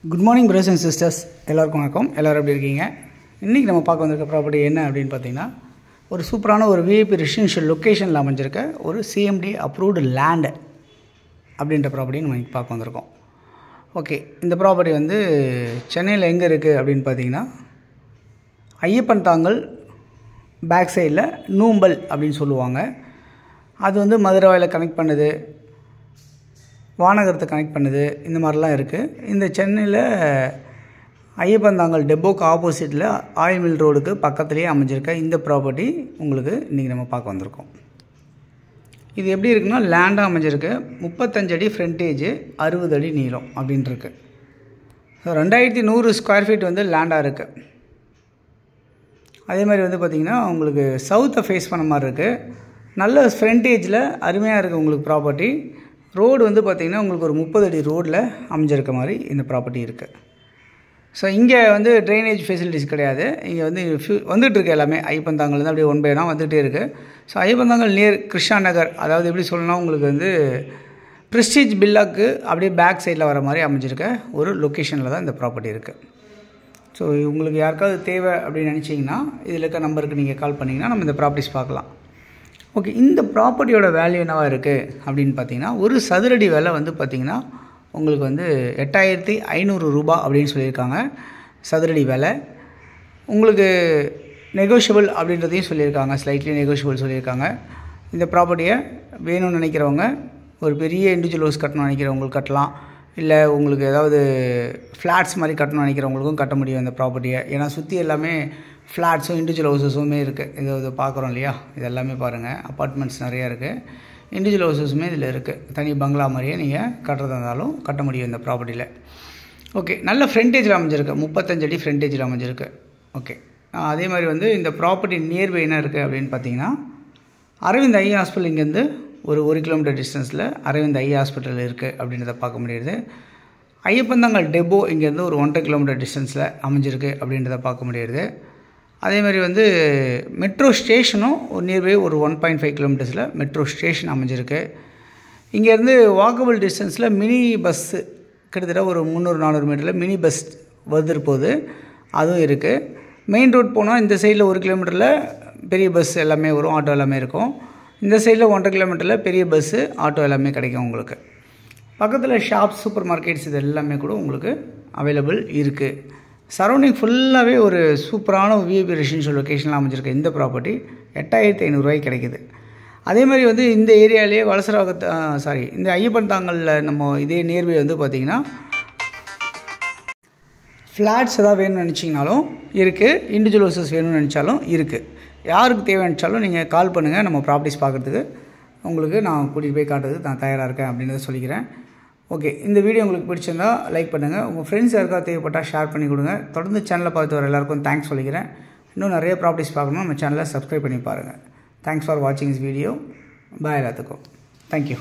Good morning brothers and sisters, எல்லாருக்கும் வணக்கம். எல்லோரும் எப்படி இருக்கீங்க? இன்றைக்கி நம்ம பார்க்க வந்திருக்க ப்ராப்பர்ட்டி என்ன அப்படின்னு பார்த்தீங்கன்னா, ஒரு சூப்பரான ஒரு விஐபி ரெசிடென்ஷியல் லொக்கேஷனில் அமைஞ்சிருக்க ஒரு சிஎம்டி அப்ரூவ்டு லேண்டு அப்படின்ற ப்ராப்பர்ட்டி நம்ம இன்றைக்கி பார்க்க வந்திருக்கோம். ஓகே, இந்த ப்ராப்பர்ட்டி வந்து சென்னையில் எங்கே இருக்குது அப்படின்னு பார்த்தீங்கன்னா, ஐயப்பன் தாங்கல் பேக் சைடில் நூம்பல் அப்படின்னு சொல்லுவாங்க. அது வந்து மதுரவாயில் கனெக்ட் பண்ணுது, வானகரத்தை கனெக்ட் பண்ணுது, இந்த மாதிரிலாம் இருக்குது. இந்த சென்னையில் ஐயப்பந்தாங்கல் டெப்போக்கு ஆப்போசிட்டில் ஆயில் மில் ரோடுக்கு பக்கத்துலேயே அமைஞ்சிருக்க இந்த ப்ராப்பர்ட்டி உங்களுக்கு இன்றைக்கி நம்ம பார்க்க வந்திருக்கோம். இது எப்படி இருக்குன்னா, லேண்டாக அமைஞ்சிருக்கு. 35 அடி ஃப்ரண்டேஜ், 60 அடி நீளம் அப்படின்ட்டுருக்கு. ஸோ 2100 ஸ்கொயர் ஃபீட் வந்து லேண்டாக இருக்குது. அதே மாதிரி வந்து பார்த்திங்கன்னா உங்களுக்கு சவுத்தை ஃபேஸ் பண்ண மாதிரி இருக்குது. நல்ல ஃப்ரண்டேஜில் அருமையாக இருக்குது உங்களுக்கு ப்ராப்பர்ட்டி. ரோடு வந்து பார்த்திங்கன்னா உங்களுக்கு ஒரு 30 அடி ரோடில் அமைஞ்சிருக்க மாதிரி இந்த ப்ராப்பர்ட்டி இருக்குது. ஸோ இங்கே வந்து ட்ரைனேஜ் ஃபெசிலிட்டிஸ் கிடையாது. இங்கே வந்து வந்துகிட்ருக்கு எல்லாமே. ஐயப்பந்தாங்கல்லேருந்து அப்படியே ஒன் பை ஒன்னாக வந்துகிட்டே இருக்குது. ஸோ ஐயப்பந்தாங்கல் நியர் கிருஷ்ணா நகர், அதாவது எப்படி சொல்லணும்னா உங்களுக்கு வந்து ப்ரெஸ்டீஜ் பில்லாக்கு அப்படியே பேக் சைடில் வர மாதிரி அமைஞ்சிருக்க ஒரு லொக்கேஷனில் தான் இந்த ப்ராப்பர்ட்டி இருக்குது. ஸோ உங்களுக்கு யாருக்காவது தேவை அப்படின்னு நினச்சிங்கன்னா இதில் இருக்க நம்பருக்கு நீங்கள் கால் பண்ணிங்கன்னா நம்ம இந்த ப்ராப்பர்ட்டிஸ் பார்க்கலாம். ஓகே, இந்த ப்ராப்பர்ட்டியோட வேல்யூ என்னவாக இருக்குது அப்படின்னு பார்த்தீங்கன்னா, ஒரு சதுரடி விலை வந்து பார்த்திங்கன்னா உங்களுக்கு வந்து 8500 ரூபா அப்படின்னு சொல்லியிருக்காங்க சதுரடி விலை. உங்களுக்கு நெகோஷியபிள் அப்படின்றதையும் சொல்லியிருக்காங்க, ஸ்லைட்லி நெகோஷியபிள் சொல்லியிருக்காங்க. இந்த ப்ராப்பர்ட்டியை வேணும்னு நினைக்கிறவங்க, ஒரு பெரிய இண்டிவிஜுவல் ஹவுஸ் கட்டணும்னு நினைக்கிறவங்களுக்கு கட்டலாம். இல்லை உங்களுக்கு ஏதாவது ஃப்ளாட்ஸ் மாதிரி கட்டணும்னு நினைக்கிறவங்களுக்கும் கட்ட முடியும் இந்த ப்ராப்பர்ட்டியை. ஏன்னா சுற்றி எல்லாமே ஃப்ளாட்ஸும் இண்டிவிஜுவல் ஹவுசஸுமே இருக்குது. இது பார்க்குறோம் இல்லையா, இது எல்லாமே பாருங்கள், அப்பார்ட்மெண்ட்ஸ் நிறையா இருக்குது. இண்டிவிஜுவல் ஹவுசஸுமே இதில் இருக்குது. தனி பங்களா மாதிரியே நீங்கள் கட்டுறதா இருந்தாலும் கட்ட முடியும் இந்த ப்ராப்பர்ட்டியில். ஓகே, நல்ல ஃப்ரண்டேஜில் அமைஞ்சிருக்கு. 35 அடி ஃப்ரண்டேஜில் அமைஞ்சிருக்கு. ஓகே, அதே மாதிரி வந்து இந்த ப்ராப்பர்ட்டி நியர்பை என்ன இருக்குது அப்படின்னு பார்த்தீங்கன்னா, அரவிந்த் ஐ ஹாஸ்பிட்டல் இங்கேருந்து ஒரு 1 கிலோமீட்டர் டிஸ்டன்ஸில் அரவிந்த் ஐ ஹாஸ்பிட்டல் இருக்குது அப்படின்றத பார்க்க முடியுது. ஐயப்பந்தாங்கல் டெப்போ இங்கேருந்து ஒரு 1.5 கிலோமீட்டர் டிஸ்டன்ஸில் அமைஞ்சிருக்கு அப்படின்றத பார்க்க முடியுது. அதே மாதிரி வந்து மெட்ரோ ஸ்டேஷனும் ஒரு நியர்பை ஒரு 1.5 கிலோமீட்டர்ஸில் மெட்ரோ ஸ்டேஷன் அமைஞ்சிருக்கு. இங்கேருந்து வாக்கபிள் டிஸ்டன்ஸில் மினி பஸ்ஸு கிட்டத்தட்ட ஒரு 300-400 மீட்டரில் மினி பஸ் வந்துட்டு போகுது, அதுவும் இருக்குது. மெயின் ரோட் போனால் இந்த சைடில் 1 கிலோமீட்டரில் பெரிய பஸ் எல்லாமே வரும், ஆட்டோ எல்லாமே இருக்கும். இந்த சைடில் 1.5 கிலோமீட்டரில் பெரிய பஸ்ஸு, ஆட்டோ எல்லாமே கிடைக்கும் உங்களுக்கு. பக்கத்தில் ஷாப்ஸ், சூப்பர் மார்க்கெட்ஸ் இது எல்லாமே கூட உங்களுக்கு அவைலபிள் இருக்குது. சரௌண்டிங் ஃபுல்லாகவே ஒரு சூப்பரான விஐபி ரெசிடென்ஷியல் லொக்கேஷனில் அமைஞ்சிருக்கு. இந்த ப்ராப்பர்ட்டி 8500 ரூபாய்க்கு கிடைக்குது. அதே மாதிரி வந்து இந்த ஏரியாலேயே இந்த ஐயப்பன் தாங்கலில் நம்ம இதே நியர்பை வந்து பார்த்திங்கன்னா ஃப்ளாட்ஸ் எதாவது வேணும்னு நினச்சிங்கனாலும் இருக்குது, இண்டிவிஜுவல் ஹவுசஸ் வேணும்னு நினச்சாலும் இருக்குது. யாருக்கு தேவை நினச்சாலும் நீங்கள் கால் பண்ணுங்கள். நம்ம ப்ராப்பர்ட்டிஸ் பார்க்குறதுக்கு உங்களுக்கு நான் கூட்டிகிட்டு போய் காட்டுறதுக்கு நான் தயாராக இருக்கேன் அப்படின்றத சொல்லிக்கிறேன். ஓகே, இந்த வீடியோ உங்களுக்கு பிடிச்சிருந்தா லைக் பண்ணுங்கள். உங்கள் ஃப்ரெண்ட்ஸ் யாருக்காவது தேவைப்பட்டால் ஷேர் பண்ணி கொடுங்க. தொடர்ந்து சேனலை பார்த்து வர எல்லாருக்கும் தேங்க்ஸ் சொல்லிக்கிறேன். இன்னும் நிறைய ப்ராப்பர்ட்டிஸ் பார்க்கணும், நம்ம சேனலை சப்ஸ்கிரைப் பண்ணி பாருங்கள். தேங்க்ஸ் ஃபார் வாட்சிங் திஸ் வீடியோ. பாய் எல்லாத்துக்கும். தேங்க்யூ.